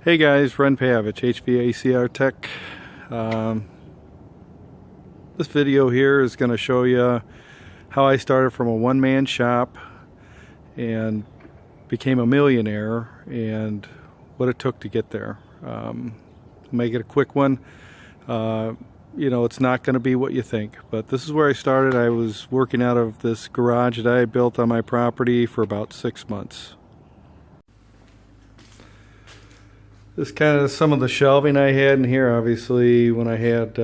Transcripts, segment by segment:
Hey guys, Hvac, HVAC Tech. This video here is going to show you how I started from a one-man shop and became a millionaire and what it took to get there. Make it a quick one. It's not going to be what you think, but this is where I started. I was working out of this garage that I built on my property for about 6 months. This is kind of some of the shelving I had in here. Obviously, when I had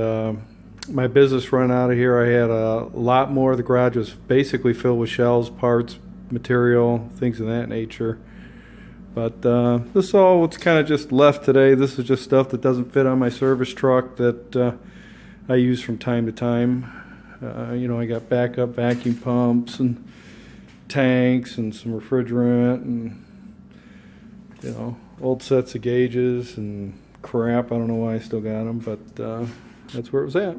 my business run out of here, I had a lot more. The garage was basically filled with shelves, parts, material, things of that nature. But this is all what's kind of just left today. This is just stuff that doesn't fit on my service truck that I use from time to time. I got backup vacuum pumps and tanks and some refrigerant and, old sets of gauges and crap. I don't know why I still got them, but that's where it was at.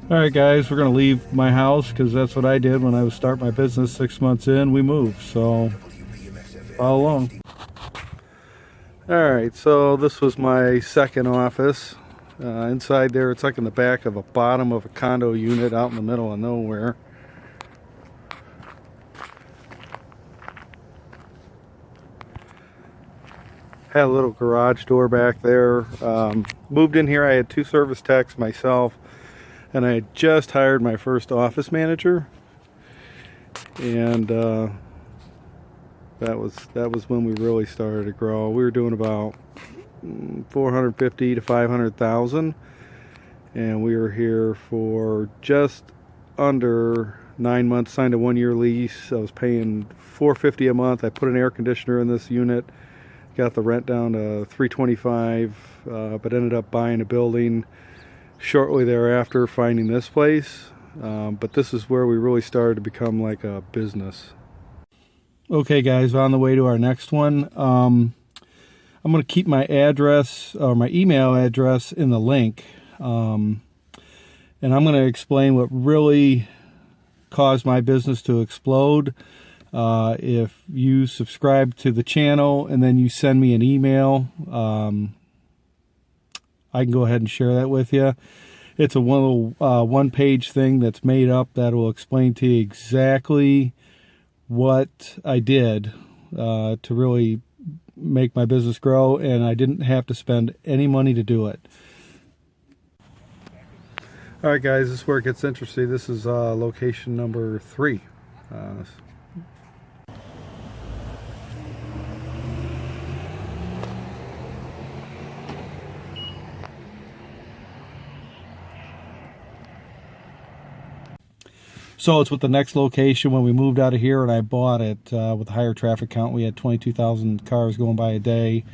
Alright guys, we're going to leave my house because that's what I did when I was starting my business 6 months in. We moved, so follow along. Alright, so this was my second office. Inside there, it's like in the back of a bottom of a condo unit out in the middle of nowhere. Had a little garage door back there. Moved in here, I had 2 service techs myself, and I had just hired my first office manager, and that was when we really started to grow. We were doing about 450 to 500,000, and we were here for just under 9 months. Signed a 1-year lease. I was paying $450 a month. I put an air conditioner in this unit. Got the rent down to $325, but ended up buying a building shortly thereafter, finding this place. But this is where we really started to become like a business. Okay guys, on the way to our next one. I'm going to keep my address or my email address in the link. And I'm going to explain what really caused my business to explode. If you subscribe to the channel and then you send me an email, I can go ahead and share that with you. It's a one-page thing that's made up that will explain to you exactly what I did to really make my business grow, and I didn't have to spend any money to do it. Alright guys, this is where it gets interesting. This is location number 3. So it's with the next location when we moved out of here, and I bought it with a higher traffic count. We had 22,000 cars going by a day.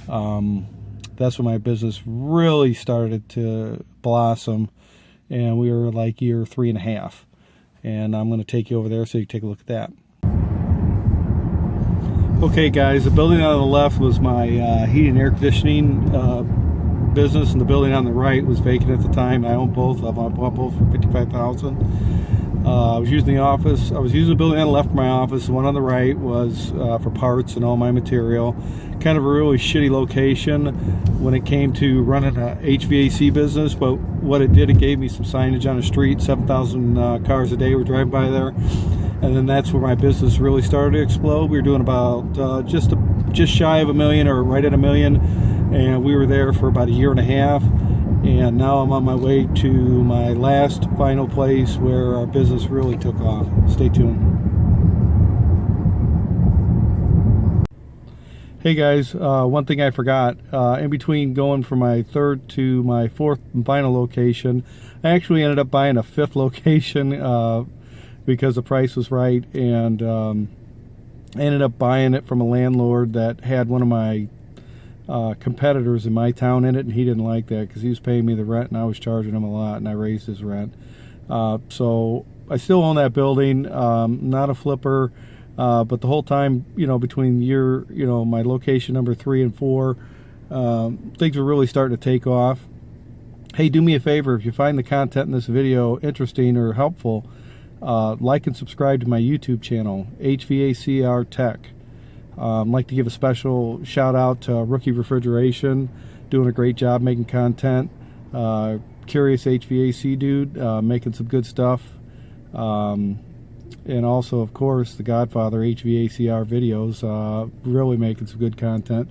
That's when my business really started to blossom, and we were like year 3.5. And I'm going to take you over there so you can take a look at that. Okay guys, the building on the left was my heating and air conditioning business, and the building on the right was vacant at the time. I owned both of them. I bought both for $55,000. I was using the office. I was using the building on the left for my office. The one on the right was for parts and all my material. Kind of a really shitty location when it came to running a HVAC business, but what it did, it gave me some signage on the street. 7,000 cars a day were driving by there, and then that's where my business really started to explode. We were doing about just shy of $1 million, or right at $1 million, and we were there for about 1.5 years. And now I'm on my way to my last final place where our business really took off. Stay tuned. Hey guys, one thing I forgot. In between going from my 3rd to my 4th and final location, I actually ended up buying a 5th location because the price was right, and I ended up buying it from a landlord that had one of my competitors in my town in it, and he didn't like that because he was paying me the rent and I was charging him a lot, and I raised his rent. So I still own that building. Not a flipper, but the whole time, between my location number 3 and 4, things were really starting to take off. Hey, do me a favor, if you find the content in this video interesting or helpful, like and subscribe to my YouTube channel, HVACR Tech. I'd like to give a special shout out to Rookie Refrigeration, doing a great job making content. Curious HVAC dude, making some good stuff. And also, of course, the Godfather HVACR videos, really making some good content.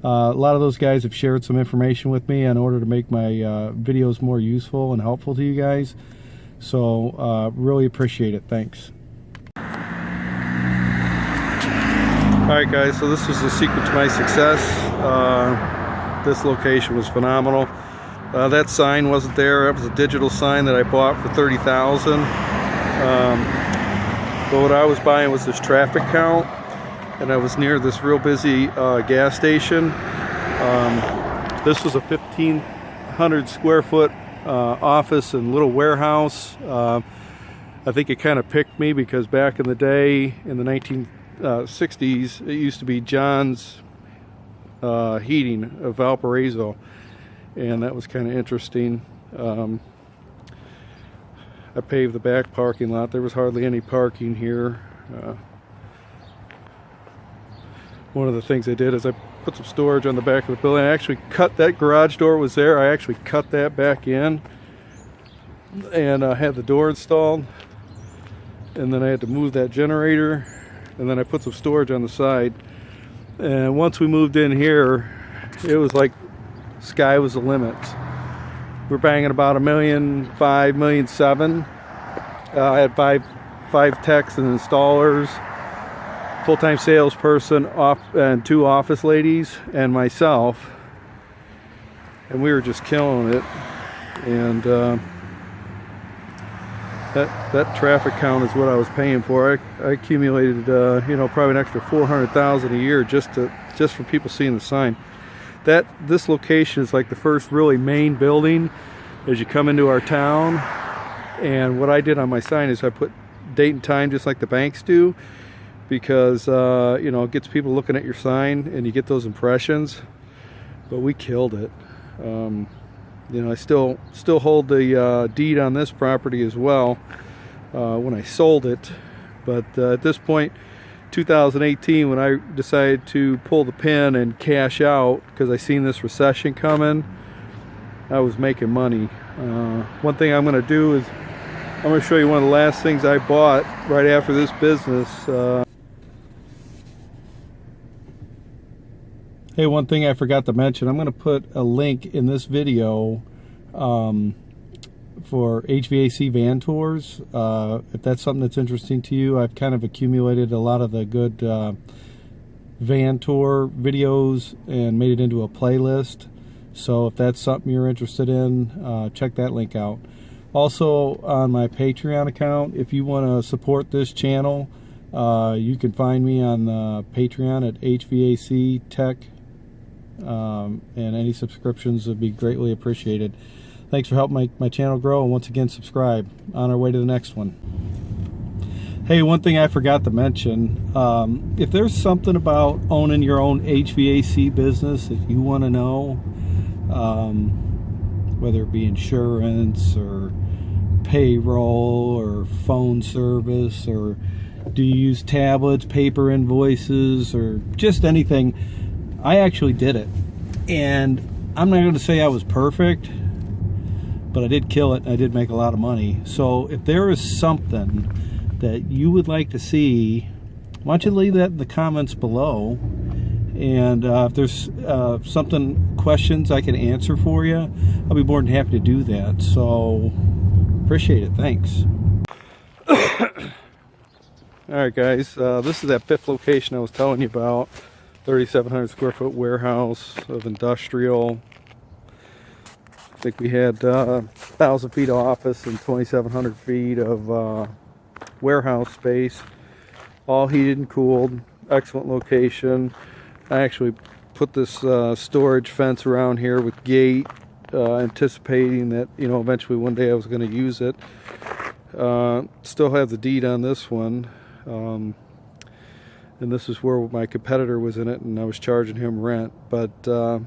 A lot of those guys have shared some information with me in order to make my videos more useful and helpful to you guys. So really appreciate it. Thanks. Alright guys, so this was the secret to my success. This location was phenomenal. That sign wasn't there. That was a digital sign that I bought for $30,000. But what I was buying was this traffic count, and I was near this real busy gas station. This was a 1,500 square foot office and little warehouse. I think it kind of picked me because back in the day, in the 1960s, it used to be John's Heating of Valparaiso, and that was kind of interesting. I paved the back parking lot. There was hardly any parking here. One of the things I did is I put some storage on the back of the building. I actually cut that garage door was there. I actually cut that back in and had the door installed. And then I had to move that generator. And then I put some storage on the side. And once we moved in here, it was like sky was the limit. We're banging about $1.5 million, $1.7 million. I had five techs and installers, full-time salesperson, and 2 office ladies, and myself. And we were just killing it. And that traffic count is what I was paying for. I accumulated, probably an extra $400,000 a year just for people seeing the sign. This location is like the first really main building as you come into our town. And what I did on my sign is I put date and time just like the banks do, because it gets people looking at your sign and you get those impressions. But we killed it. I still hold the deed on this property as well when I sold it. But at this point, 2018, when I decided to pull the pin and cash out because I seen this recession coming, I was making money. One thing I'm going to do is I'm going to show you one of the last things I bought right after this business. Hey, one thing I forgot to mention, I'm going to put a link in this video for HVAC van tours. If that's something that's interesting to you, I've kind of accumulated a lot of the good van tour videos and made it into a playlist. So if that's something you're interested in, check that link out. Also on my Patreon account, if you want to support this channel, you can find me on Patreon at HVAC Tech, and any subscriptions would be greatly appreciated. Thanks for helping my channel grow, and once again, subscribe. On our way to the next one. Hey, one thing I forgot to mention, if there's something about owning your own HVAC business that you want to know, whether it be insurance or payroll or phone service, or do you use tablets, paper invoices, or just anything, I actually did it. And I'm not going to say I was perfect, but I did kill it and I did make a lot of money. So if there is something that you would like to see, why don't you leave that in the comments below. And if there's questions I can answer for you, I'll be more than happy to do that. So appreciate it. Thanks. Alright guys, this is that 5th location I was telling you about. 3,700 square foot warehouse of industrial. I think we had 1,000 feet of office and 2,700 feet of warehouse space. All heated and cooled. Excellent location. I actually put this storage fence around here with gate, anticipating that eventually one day I was going to use it. Still have the deed on this one, and this is where my competitor was in it, and I was charging him rent. But I'm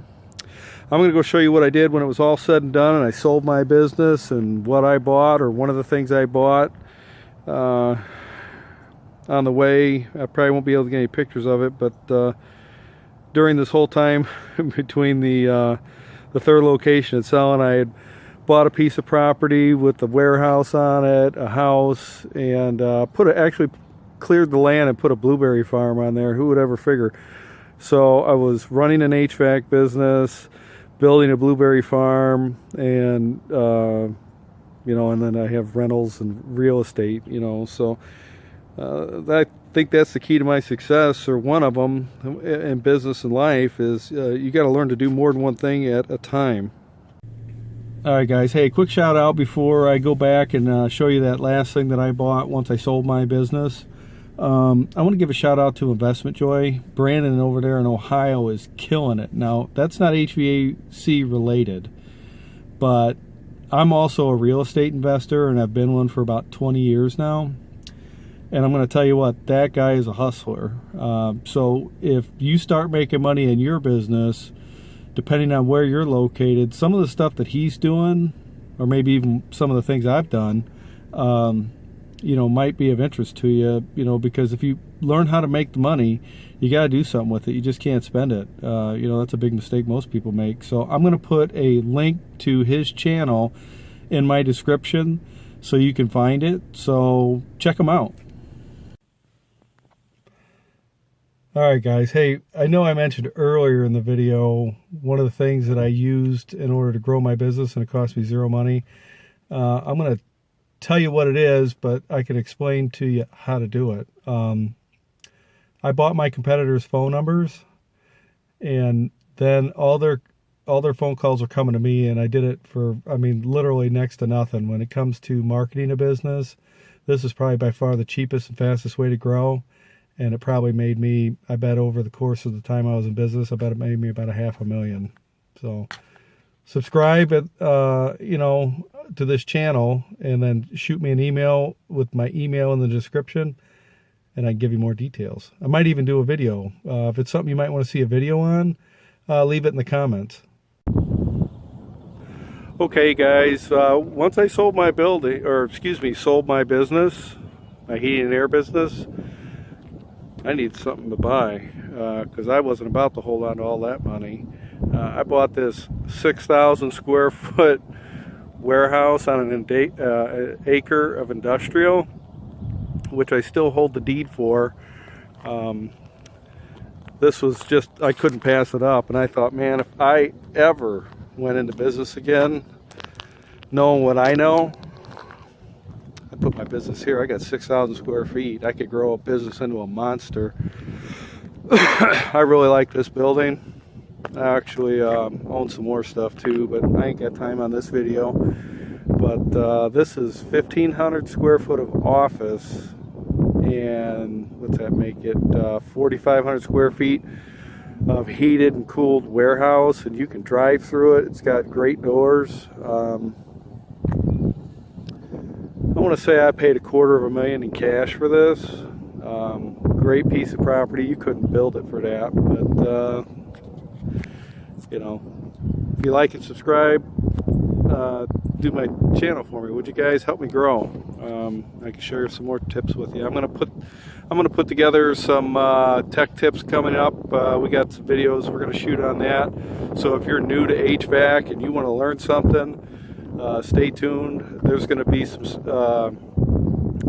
going to go show you what I did when it was all said and done and I sold my business, and what I bought, or one of the things I bought. on the way. I probably won't be able to get any pictures of it, but during this whole time between the third location and selling, I had bought a piece of property with a warehouse on it, a house, and actually cleared the land and put a blueberry farm on there. Who would ever figure? So I was running an HVAC business, building a blueberry farm, and and then I have rentals and real estate, so I think that's the key to my success, or one of them in business and life, is you got to learn to do more than one thing at a time. All right, guys. Hey, quick shout out before I go back and show you that last thing that I bought once I sold my business. I want to give a shout out to Investment Joy. Brandon over there in Ohio is killing it. Now, that's not HVAC related, but I'm also a real estate investor, and I've been one for about 20 years now. And I'm going to tell you what, that guy is a hustler. So if you start making money in your business, depending on where you're located, some of the stuff that he's doing, or maybe even some of the things I've done, might be of interest to you, because if you learn how to make the money, you got to do something with it. You just can't spend it. That's a big mistake most people make. So I'm going to put a link to his channel in my description so you can find it. So check him out. All right, guys. Hey, I know I mentioned earlier in the video one of the things that I used in order to grow my business, and it cost me zero money. I'm going to tell you what it is, but I can explain to you how to do it. I bought my competitors' phone numbers, and then all their phone calls were coming to me, and I did it for, literally next to nothing. When it comes to marketing a business, this is probably by far the cheapest and fastest way to grow. And it probably made me, I bet over the course of the time I was in business, I bet it made me about $500,000. So subscribe to this channel, and then shoot me an email with my email in the description, and I can give you more details. I might even do a video. If it's something you might want to see a video on, leave it in the comments. Okay, guys, once I sold my sold my business, my heating and air business, I need something to buy, because I wasn't about to hold on to all that money. I bought this 6,000 square foot warehouse on an acre of industrial, which I still hold the deed for. This was just, I couldn't pass it up, and I thought, man, if I ever went into business again, knowing what I know, I put my business here. I got 6,000 square feet. I could grow a business into a monster. I really like this building. I actually own some more stuff too, but I ain't got time on this video. But this is 1,500 square foot of office, and what's that make it? 4,500 square feet of heated and cooled warehouse, and you can drive through it. It's got great doors. I want to say I paid $250,000 in cash for this. Great piece of property. You couldn't build it for that, but if you like and subscribe, do my channel for me. Would you guys help me grow? I can share some more tips with you. I'm gonna put together some tech tips coming up. We got some videos we're gonna shoot on that. So if you're new to HVAC and you want to learn something, stay tuned. There's going to be some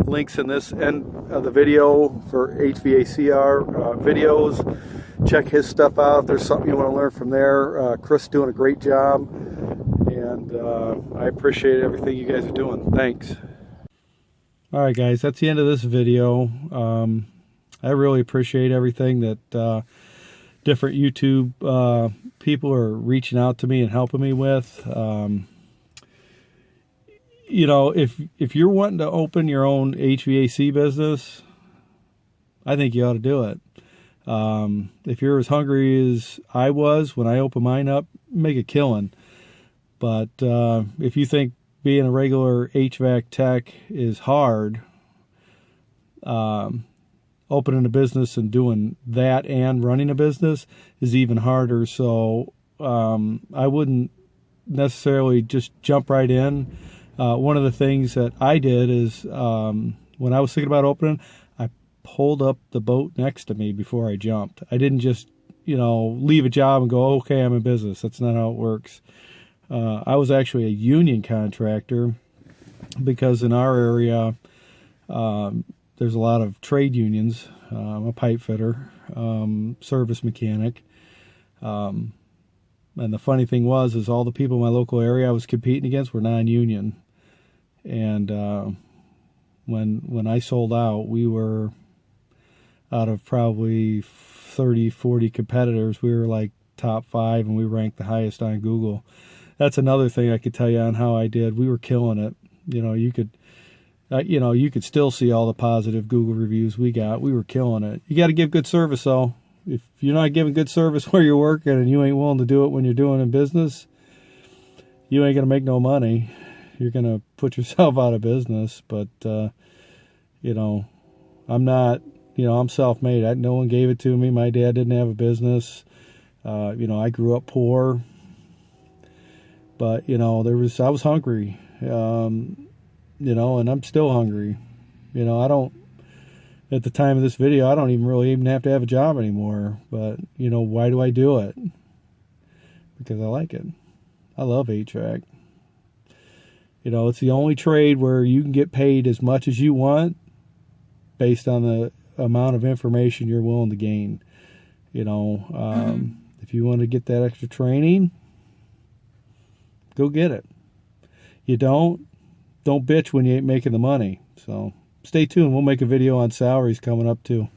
links in this end of the video for HVACR videos. Check his stuff out if there's something you want to learn from there. Chris is doing a great job, and I appreciate everything you guys are doing. Thanks. All right, guys, that's the end of this video. I really appreciate everything that different YouTube people are reaching out to me and helping me with. If you're wanting to open your own HVAC business, I think you ought to do it. If you're as hungry as I was when I opened mine up, make a killing. But if you think being a regular HVAC tech is hard, opening a business and doing that and running a business is even harder. So I wouldn't necessarily just jump right in. One of the things that I did is when I was thinking about opening, I pulled up the boat next to me before I jumped. I didn't just, leave a job and go, okay, I'm in business. That's not how it works. I was actually a union contractor because in our area, there's a lot of trade unions. I'm a pipe fitter, service mechanic. And the funny thing is all the people in my local area I was competing against were non-union. And when I sold out, we were out of probably 30, 40 competitors. We were like top 5, and we ranked the highest on Google. That's another thing I could tell you on how I did. We were killing it. You could still see all the positive Google reviews we got. We were killing it. You got to give good service, though. If you're not giving good service where you're working and you ain't willing to do it when you're doing in business, you ain't going to make no money. You're going to put yourself out of business. But, I'm not, I'm self-made. No one gave it to me. My dad didn't have a business. I grew up poor. But, I was hungry. And I'm still hungry. At the time of this video, I don't even have to have a job anymore. But, why do I do it? Because I like it. I love HVAC. It's the only trade where you can get paid as much as you want based on the amount of information you're willing to gain. If you want to get that extra training, go get it. You don't bitch when you ain't making the money. So stay tuned. We'll make a video on salaries coming up too.